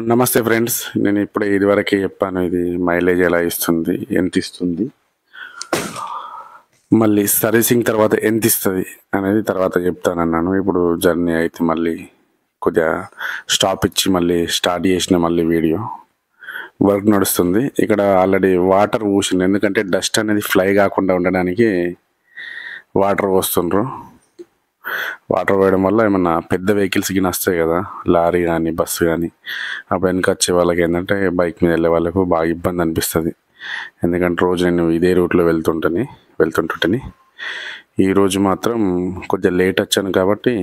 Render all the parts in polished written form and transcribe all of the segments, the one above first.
నమస్తే ఫ్రెండ్స్, నేను ఇప్పుడే ఇదివరకే చెప్పాను ఇది మైలేజ్ ఎలా ఇస్తుంది, ఎంత ఇస్తుంది, మళ్ళీ సర్వీసింగ్ తర్వాత ఎంత ఇస్తుంది అనేది తర్వాత చెప్తానన్నాను. ఇప్పుడు జర్నీ అయితే మళ్ళీ కొద్దిగా స్టాప్ ఇచ్చి మళ్ళీ స్టార్ట్ చేసిన మళ్ళీ వీడియో వర్క్ నడుస్తుంది. ఇక్కడ ఆల్రెడీ వాటర్ పోసింది, ఎందుకంటే డస్ట్ అనేది ఫ్లై కాకుండా ఉండడానికి వాటర్ పోస్తుండ్రు. వాటర్ పోయడం వల్ల ఏమన్నా పెద్ద వెహికల్స్ గిన వస్తాయి కదా, లారీ కానీ బస్సు కానీ, అప్పుడు వెనక వచ్చే వాళ్ళకి ఏంటంటే బైక్ మీద వెళ్ళే వాళ్ళకు బాగా ఇబ్బంది అనిపిస్తుంది. ఎందుకంటే రోజు నేను ఇదే రూట్లో వెళ్తుంటుంటని ఈరోజు మాత్రం కొద్దిగా లేట్ వచ్చాను కాబట్టి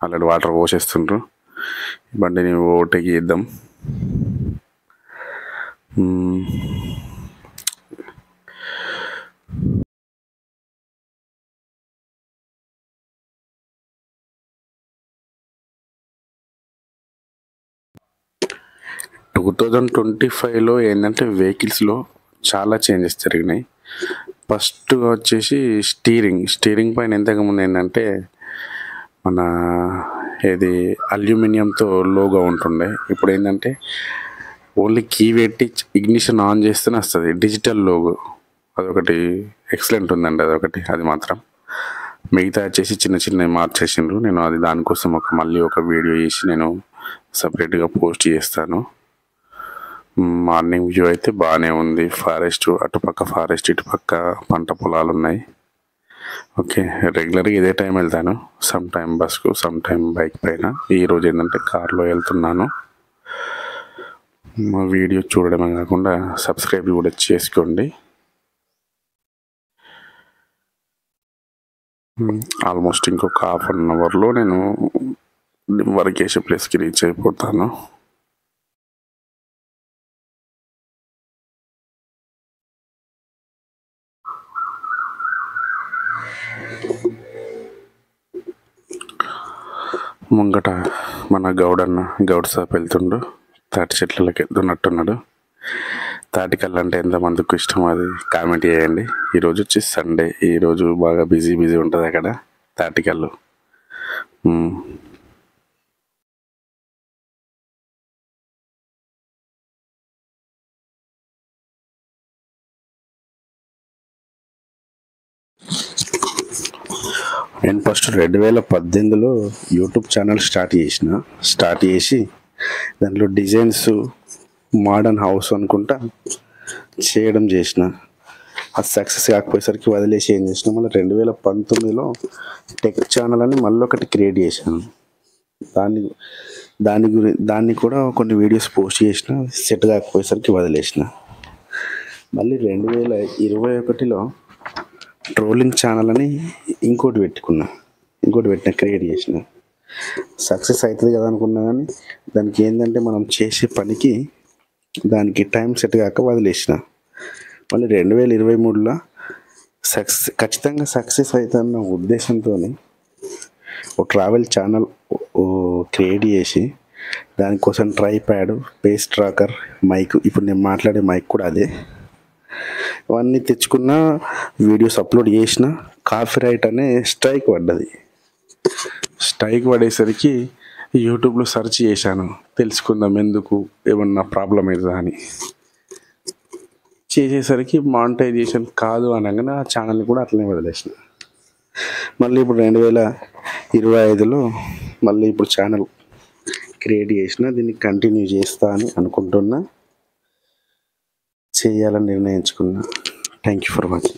ఆల్రెడీ వాటర్ పోసేస్తుండ్రు. బండిని ఓటకి ఇద్దాం. 2025లో ఏంటంటే వెహికల్స్లో చాలా చేంజెస్ జరిగినాయి. ఫస్ట్ వచ్చేసి స్టీరింగ్ పైన ఇంతకుముందు ఏంటంటే మన ఇది అల్యూమినియంతో లోగో ఉంటుండే. ఇప్పుడు ఏంటంటే ఓన్లీ కీ పెట్టి ఇగ్నిషన్ ఆన్ చేస్తేనే వస్తుంది డిజిటల్ లోగో. అదొకటి ఎక్సలెంట్ ఉందండి, అది మాత్రం. మిగతా వచ్చేసి చిన్న మార్చేసిండ్రు. నేను అది దానికోసం మళ్ళీ ఒక వీడియో చేసి నేను సపరేట్గా పోస్ట్ చేస్తాను. మార్నింగ్ వ్యూ అయితే బాగానే ఉంది. ఫారెస్ట్, అటుపక్క ఫారెస్ట్, ఇటుపక్క పంట పొలాలు ఉన్నాయి. ఓకే, రెగ్యులర్గా ఇదే టైం వెళ్తాను. సమ్ టైం బస్కు, సమ్ టైం బైక్ పైన. ఈరోజు ఏంటంటే కార్లో వెళ్తున్నాను. మా వీడియో చూడడమే కాకుండా సబ్స్క్రైబ్ కూడా చేసుకోండి. ఆల్మోస్ట్ ఇంకొక ½ అవర్లో నేను వర్క్ చేసే ప్లేస్కి రీచ్ అయిపోతాను. ముంగట మన గౌడ్ సాప్ వెళ్తుండు. తాటి చెట్లకి వెళ్తున్నట్టున్నాడు. తాటికల్లు అంటే ఎంతమందికి ఇష్టం అది కామెంట్ చేయండి. ఈరోజు వచ్చి సండే, ఈరోజు బాగా బిజీ ఉంటుంది అక్కడ తాటికల్లు. నేను ఫస్ట్ 2018లో యూట్యూబ్ ఛానల్ స్టార్ట్ చేసి దాంట్లో డిజైన్స్, మోడర్న్ హౌస్ అనుకుంటా చేసిన. అది సక్సెస్ కాకపోయేసరికి వదిలేసి ఏం చేసిన, మళ్ళీ 2019లో టెక్ ఛానల్ అని మళ్ళీ ఒకటి క్రియేట్ చేశాను. దాన్ని కూడా కొన్ని వీడియోస్ పోస్ట్ చేసిన, సెట్ కాకపోయేసరికి వదిలేసిన. మళ్ళీ 2021లో ట్రోలింగ్ ఛానల్ అని ఇంకోటి పెట్టిన క్రియేట్ చేసిన. సక్సెస్ అవుతుంది కదా అనుకున్నా, కానీ దానికి ఏంటంటే మనం చేసే పనికి దానికి టైం సెట్ కాక వదిలేసిన. మళ్ళీ 2023లో ఖచ్చితంగా సక్సెస్ అవుతుందన్న ఉద్దేశంతో ఓ ట్రావెల్ ఛానల్ క్రియేట్ చేసి దానికోసం ట్రైప్యాడ్, పేస్ ట్రాకర్, మైక్, ఇప్పుడు నేను మాట్లాడే మైక్ కూడా అదే, అవన్నీ తెచ్చుకున్న, వీడియోస్ అప్లోడ్ చేసిన. కాపీరైట్ అనే స్ట్రైక్ పడేసరికి యూట్యూబ్లో సెర్చ్ చేశాను, తెలుసుకుందాం ఎందుకు, ఏమన్నా ప్రాబ్లం అవుతుందా అని. చేసేసరికి మానిటైజేషన్ కాదు అనగానే ఆ ఛానల్ని కూడా అట్లనే వదిలేసిన. మళ్ళీ ఇప్పుడు 2025లో మళ్ళీ ఇప్పుడు ఛానల్ క్రియేట్ చేసిన. దీన్ని కంటిన్యూ చేస్తా అని అనుకుంటున్నా, చేయాలని నిర్ణయించుకున్నా. Thank you for watching.